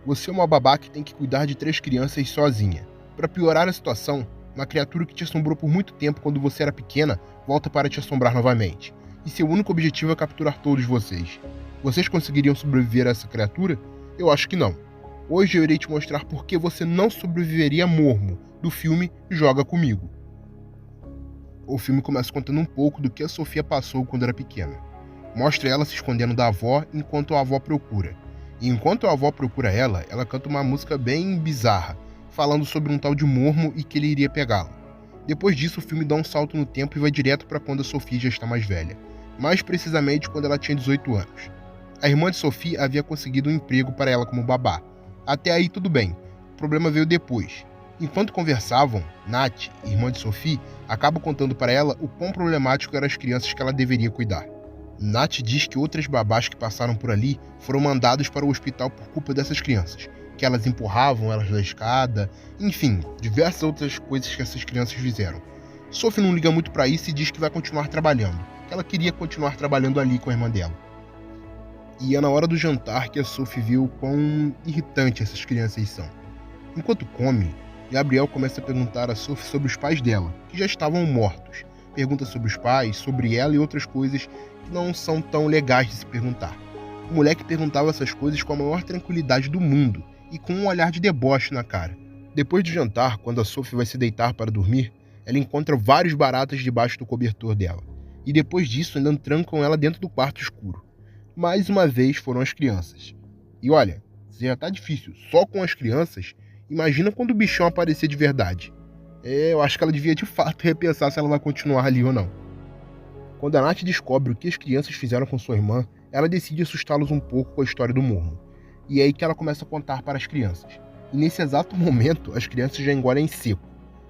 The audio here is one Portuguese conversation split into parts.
Você é uma babá que tem que cuidar de 3 crianças sozinha. Para piorar a situação, uma criatura que te assombrou por muito tempo quando você era pequena volta para te assombrar novamente. E seu único objetivo é capturar todos vocês. Vocês conseguiriam sobreviver a essa criatura? Eu acho que não. Hoje eu irei te mostrar por que você não sobreviveria a Mormo, do filme Joga Comigo. O filme começa contando um pouco do que a Sofia passou quando era pequena. Mostra ela se escondendo da avó enquanto a avó procura. E enquanto a avó procura ela canta uma música bem bizarra, falando sobre um tal de Mormo e que ele iria pegá-la. Depois disso, o filme dá um salto no tempo e vai direto para quando a Sofia já está mais velha. Mais precisamente quando ela tinha 18 anos. A irmã de Sofia havia conseguido um emprego para ela como babá. Até aí tudo bem. O problema veio depois. Enquanto conversavam, Nath, irmã de Sophie, acaba contando para ela o quão problemático eram as crianças que ela deveria cuidar. Nath diz que outras babás que passaram por ali foram mandados para o hospital por culpa dessas crianças, que elas empurravam elas da escada, enfim, diversas outras coisas que essas crianças fizeram. Sophie não liga muito para isso e diz que vai continuar trabalhando, que ela queria continuar trabalhando ali com a irmã dela. E é na hora do jantar que a Sophie viu quão irritante essas crianças são. Enquanto come, Gabriel começa a perguntar a Sophie sobre os pais dela, que já estavam mortos. Pergunta sobre os pais, sobre ela e outras coisas que não são tão legais de se perguntar. O moleque perguntava essas coisas com a maior tranquilidade do mundo e com um olhar de deboche na cara. Depois do jantar, quando a Sophie vai se deitar para dormir, ela encontra vários baratas debaixo do cobertor dela. E depois disso ainda trancam ela dentro do quarto escuro. Mais uma vez foram as crianças. E olha, se já tá difícil só com as crianças, imagina quando o bichão aparecer de verdade. Eu acho que ela devia de fato repensar se ela vai continuar ali ou não. Quando a Nath descobre o que as crianças fizeram com sua irmã, ela decide assustá-los um pouco com a história do Mormo. E é aí que ela começa a contar para as crianças. E nesse exato momento, as crianças já engolem em seco.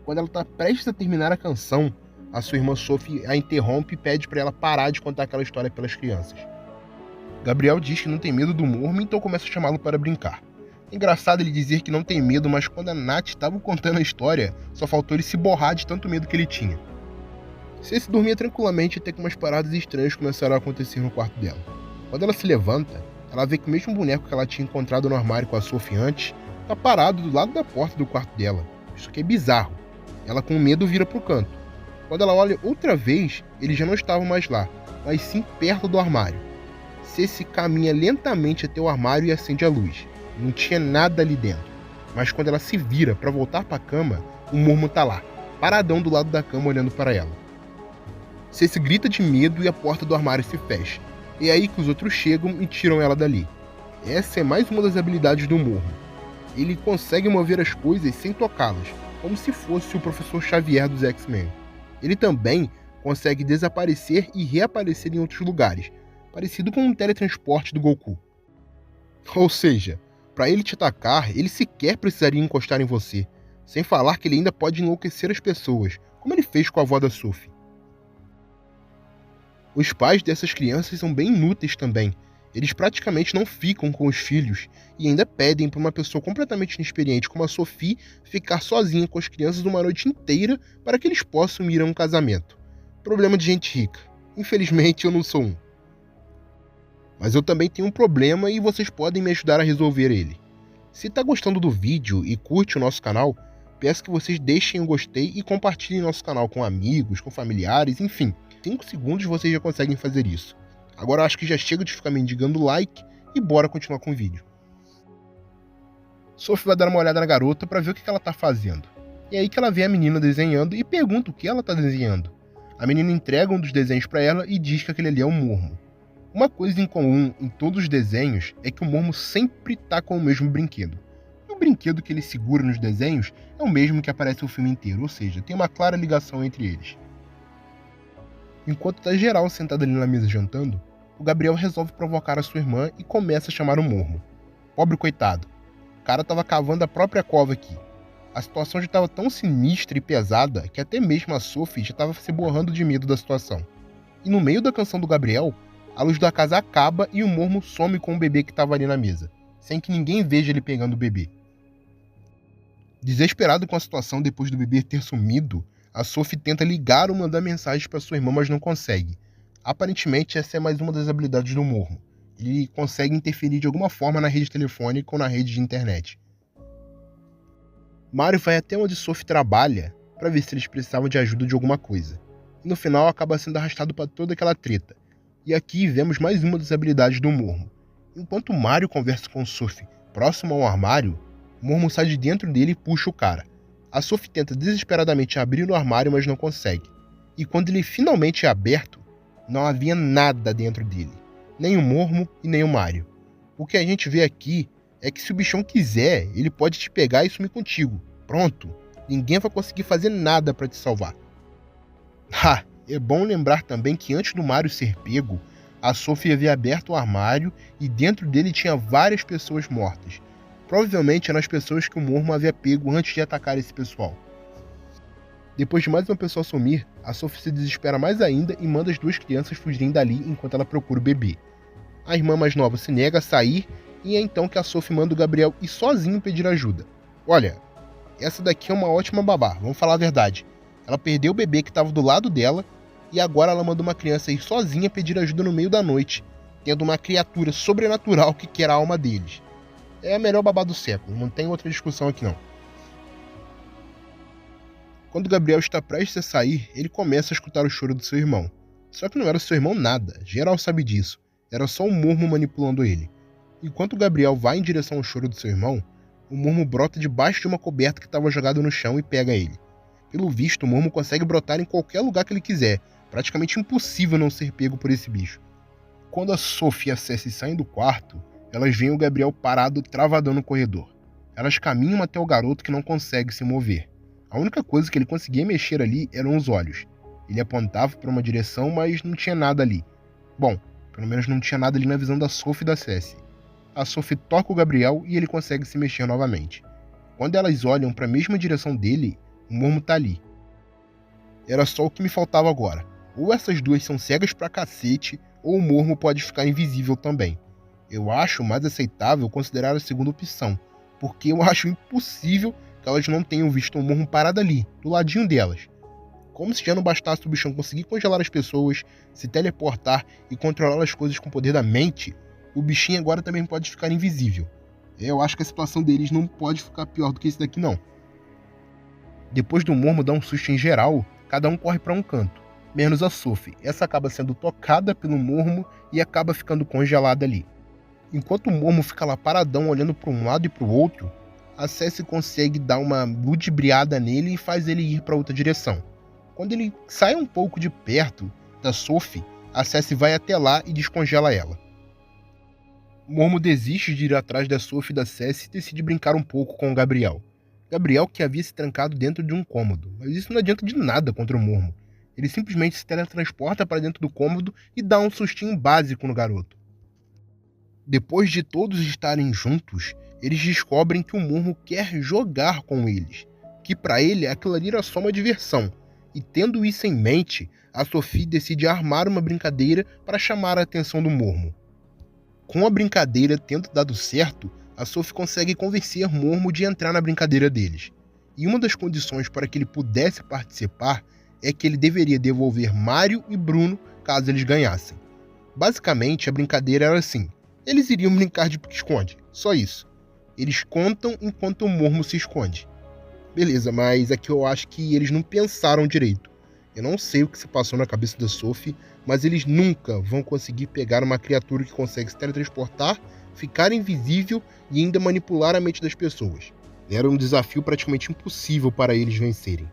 Quando ela está prestes a terminar a canção, a sua irmã Sophie a interrompe e pede para ela parar de contar aquela história pelas crianças. Gabriel diz que não tem medo do Mormo, então começa a chamá-lo para brincar. É engraçado ele dizer que não tem medo, mas quando a Nath estava contando a história, só faltou ele se borrar de tanto medo que ele tinha. Ceci dormia tranquilamente até que umas paradas estranhas começaram a acontecer no quarto dela. Quando ela se levanta, ela vê que o mesmo boneco que ela tinha encontrado no armário com a Sophie antes, está parado do lado da porta do quarto dela. Isso aqui é bizarro. Ela com medo vira pro canto. Quando ela olha outra vez, ele já não estava mais lá, mas sim perto do armário. Ceci caminha lentamente até o armário e acende a luz. Não tinha nada ali dentro. Mas quando ela se vira para voltar para a cama, o Mormo tá lá, paradão do lado da cama olhando para ela. Ceci grita de medo e a porta do armário se fecha. É aí que os outros chegam e tiram ela dali. Essa é mais uma das habilidades do Mormo. Ele consegue mover as coisas sem tocá-las, como se fosse o professor Xavier dos X-Men. Ele também consegue desaparecer e reaparecer em outros lugares, parecido com um teletransporte do Goku. Ou seja, para ele te atacar, ele sequer precisaria encostar em você, sem falar que ele ainda pode enlouquecer as pessoas, como ele fez com a avó da Sophie. Os pais dessas crianças são bem inúteis também. Eles praticamente não ficam com os filhos e ainda pedem para uma pessoa completamente inexperiente como a Sophie ficar sozinha com as crianças uma noite inteira para que eles possam ir a um casamento. Problema de gente rica. Infelizmente eu não sou um. Mas eu também tenho um problema e vocês podem me ajudar a resolver ele. Se está gostando do vídeo e curte o nosso canal, peço que vocês deixem o gostei e compartilhem nosso canal com amigos, com familiares, enfim. 5 segundos vocês já conseguem fazer isso. Agora acho que já chega de ficar mendigando like e bora continuar com o vídeo. Sophie vai dar uma olhada na garota para ver o que ela está fazendo. É aí que ela vê a menina desenhando e pergunta o que ela está desenhando. A menina entrega um dos desenhos para ela e diz que aquele ali é um Mormo. Uma coisa em comum em todos os desenhos é que o Mormo sempre está com o mesmo brinquedo. E o brinquedo que ele segura nos desenhos é o mesmo que aparece no filme inteiro, ou seja, tem uma clara ligação entre eles. Enquanto está geral sentado ali na mesa jantando, o Gabriel resolve provocar a sua irmã e começa a chamar o Mormo. Pobre coitado, o cara estava cavando a própria cova aqui. A situação já estava tão sinistra e pesada que até mesmo a Sophie já estava se borrando de medo da situação. E no meio da canção do Gabriel, a luz da casa acaba e o Mormo some com o bebê que estava ali na mesa, sem que ninguém veja ele pegando o bebê. Desesperado com a situação depois do bebê ter sumido, a Sophie tenta ligar ou mandar mensagens para sua irmã, mas não consegue. Aparentemente essa é mais uma das habilidades do Mormo. Ele consegue interferir de alguma forma na rede telefônica ou na rede de internet. Mario vai até onde Sophie trabalha para ver se eles precisavam de ajuda de alguma coisa. E no final acaba sendo arrastado para toda aquela treta. E aqui vemos mais uma das habilidades do Mormo. Enquanto Mario conversa com Sophie próximo ao armário, o Mormo sai de dentro dele e puxa o cara. A Sophie tenta desesperadamente abrir o armário, mas não consegue. E quando ele finalmente é aberto, não havia nada dentro dele. Nem o Mormo e nem o Mario. O que a gente vê aqui é que se o bichão quiser, ele pode te pegar e sumir contigo. Pronto, ninguém vai conseguir fazer nada para te salvar. É bom lembrar também que antes do Mario ser pego, a Sophie havia aberto o armário e dentro dele tinha várias pessoas mortas. Provavelmente eram as pessoas que o Mormo havia pego antes de atacar esse pessoal. Depois de mais uma pessoa sumir, a Sophie se desespera mais ainda e manda as duas crianças fugirem dali enquanto ela procura o bebê. A irmã mais nova se nega a sair e é então que a Sophie manda o Gabriel ir sozinho pedir ajuda. Olha, essa daqui é uma ótima babá, vamos falar a verdade. Ela perdeu o bebê que estava do lado dela e agora ela manda uma criança ir sozinha pedir ajuda no meio da noite, tendo uma criatura sobrenatural que quer a alma deles. É a melhor babá do século, não tem outra discussão aqui não. Quando Gabriel está prestes a sair, ele começa a escutar o choro do seu irmão. Só que não era seu irmão nada, geral sabe disso. Era só um Mormo manipulando ele. Enquanto Gabriel vai em direção ao choro do seu irmão, o Mormo brota debaixo de uma coberta que estava jogada no chão e pega ele. Pelo visto, o Mormo consegue brotar em qualquer lugar que ele quiser. Praticamente impossível não ser pego por esse bicho. Quando a Sophie e a Ceci saem do quarto, elas veem o Gabriel parado travadão no corredor. Elas caminham até o garoto que não consegue se mover. A única coisa que ele conseguia mexer ali eram os olhos. Ele apontava para uma direção, mas não tinha nada ali. Bom, pelo menos não tinha nada ali na visão da Sophie e da Ceci. A Sophie toca o Gabriel e ele consegue se mexer novamente. Quando elas olham para a mesma direção dele, o Mormo tá ali. Era só o que me faltava agora. Ou essas duas são cegas pra cacete, ou o Mormo pode ficar invisível também. Eu acho mais aceitável considerar a segunda opção, porque eu acho impossível que elas não tenham visto o Mormo parado ali, do ladinho delas. Como se já não bastasse o bichão conseguir congelar as pessoas, se teleportar e controlar as coisas com o poder da mente, o bichinho agora também pode ficar invisível. Eu acho que a situação deles não pode ficar pior do que esse daqui não. Depois do Mormo dar um susto em geral, cada um corre para um canto, menos a Sophie. Essa acaba sendo tocada pelo Mormo e acaba ficando congelada ali. Enquanto o Mormo fica lá paradão olhando para um lado e para o outro, a Ceci consegue dar uma ludibriada nele e faz ele ir para outra direção. Quando ele sai um pouco de perto da Sophie, a Ceci vai até lá e descongela ela. O Mormo desiste de ir atrás da Sophie e da Ceci e decide brincar um pouco com o Gabriel. Gabriel que havia se trancado dentro de um cômodo, mas isso não adianta de nada contra o Mormo. Ele simplesmente se teletransporta para dentro do cômodo e dá um sustinho básico no garoto. Depois de todos estarem juntos, eles descobrem que o Mormo quer jogar com eles, que para ele aquilo ali era só uma diversão, e tendo isso em mente, a Sophie decide armar uma brincadeira para chamar a atenção do Mormo. Com a brincadeira tendo dado certo, a Sophie consegue convencer Mormo de entrar na brincadeira deles. E uma das condições para que ele pudesse participar é que ele deveria devolver Mario e Bruno caso eles ganhassem. Basicamente, a brincadeira era assim: eles iriam brincar de pique-esconde, só isso. Eles contam enquanto o Mormo se esconde. Beleza, mas aqui eu acho que eles não pensaram direito. Eu não sei o que se passou na cabeça da Sophie, mas eles nunca vão conseguir pegar uma criatura que consegue se teletransportar, ficar invisível e ainda manipular a mente das pessoas. Era um desafio praticamente impossível para eles vencerem.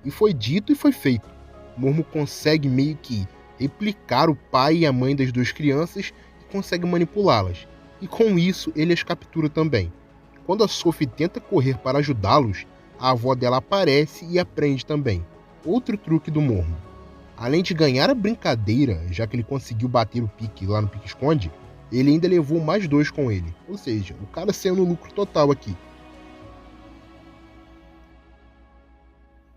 E foi dito e foi feito. O Mormo consegue meio que replicar o pai e a mãe das duas crianças e consegue manipulá-las. E com isso ele as captura também. Quando a Sophie tenta correr para ajudá-los, a avó dela aparece e aprende também. Outro truque do Mormo. Além de ganhar a brincadeira, já que ele conseguiu bater o pique lá no pique-esconde, ele ainda levou mais 2 com ele. Ou seja, o cara saiu no lucro total aqui.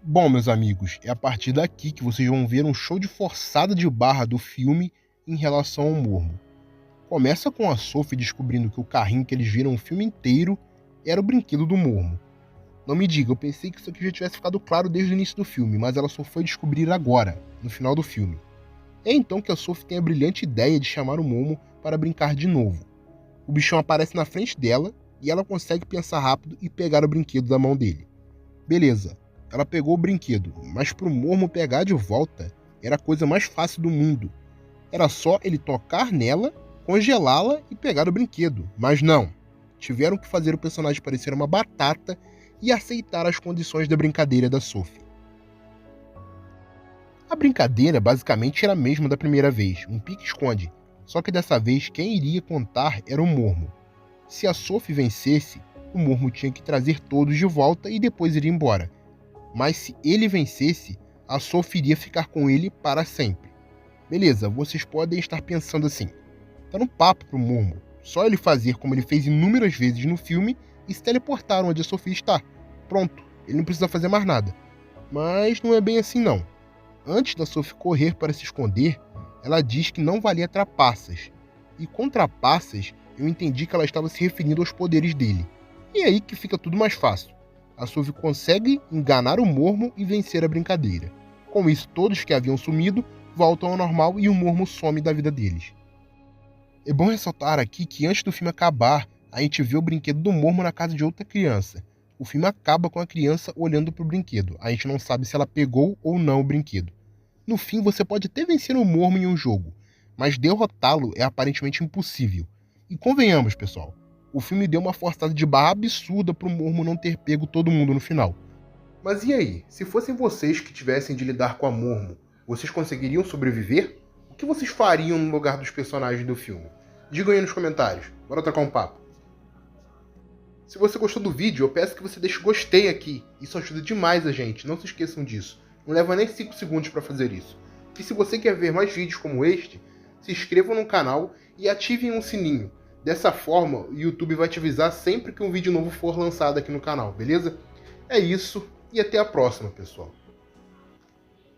Bom, meus amigos, é a partir daqui que vocês vão ver um show de forçada de barra do filme em relação ao Mormo. Começa com a Sophie descobrindo que o carrinho que eles viram o filme inteiro era o brinquedo do Mormo. Não me diga, eu pensei que isso aqui já tivesse ficado claro desde o início do filme, mas ela só foi descobrir agora, no final do filme. É então que a Sophie tem a brilhante ideia de chamar o Mormo para brincar de novo. O bichão aparece na frente dela e ela consegue pensar rápido e pegar o brinquedo da mão dele. Beleza, ela pegou o brinquedo, mas pro Mormo pegar de volta era a coisa mais fácil do mundo. Era só ele tocar nela, congelá-la e pegar o brinquedo. Mas não, tiveram que fazer o personagem parecer uma batata e aceitar as condições da brincadeira da Sophie. A brincadeira basicamente era a mesma da primeira vez, um pique-esconde, só que dessa vez quem iria contar era o Mormo. Se a Sophie vencesse, o Mormo tinha que trazer todos de volta e depois ir embora. Mas se ele vencesse, a Sophie iria ficar com ele para sempre. Beleza, vocês podem estar pensando assim, tá no papo pro Mormo, só ele fazer como ele fez inúmeras vezes no filme e se teleportar onde a Sophie está. Pronto, ele não precisa fazer mais nada. Mas não é bem assim não. Antes da Sophie correr para se esconder, ela diz que não valia trapaças. E com trapaças, eu entendi que ela estava se referindo aos poderes dele. E é aí que fica tudo mais fácil. A Sophie consegue enganar o Mormo e vencer a brincadeira. Com isso, todos que haviam sumido voltam ao normal e o Mormo some da vida deles. É bom ressaltar aqui que antes do filme acabar, a gente vê o brinquedo do Mormo na casa de outra criança. O filme acaba com a criança olhando para o brinquedo. A gente não sabe se ela pegou ou não o brinquedo. No fim, você pode até vencer o Mormo em um jogo, mas derrotá-lo é aparentemente impossível. E convenhamos, pessoal, o filme deu uma forçada de barra absurda pro Mormo não ter pego todo mundo no final. Mas e aí? Se fossem vocês que tivessem de lidar com a Mormo, vocês conseguiriam sobreviver? O que vocês fariam no lugar dos personagens do filme? Digam aí nos comentários. Bora trocar um papo. Se você gostou do vídeo, eu peço que você deixe gostei aqui. Isso ajuda demais a gente, não se esqueçam disso. Não leva nem 5 segundos para fazer isso. E se você quer ver mais vídeos como este, se inscrevam no canal e ativem o sininho. Dessa forma, o YouTube vai te avisar sempre que um vídeo novo for lançado aqui no canal, beleza? É isso e até a próxima, pessoal.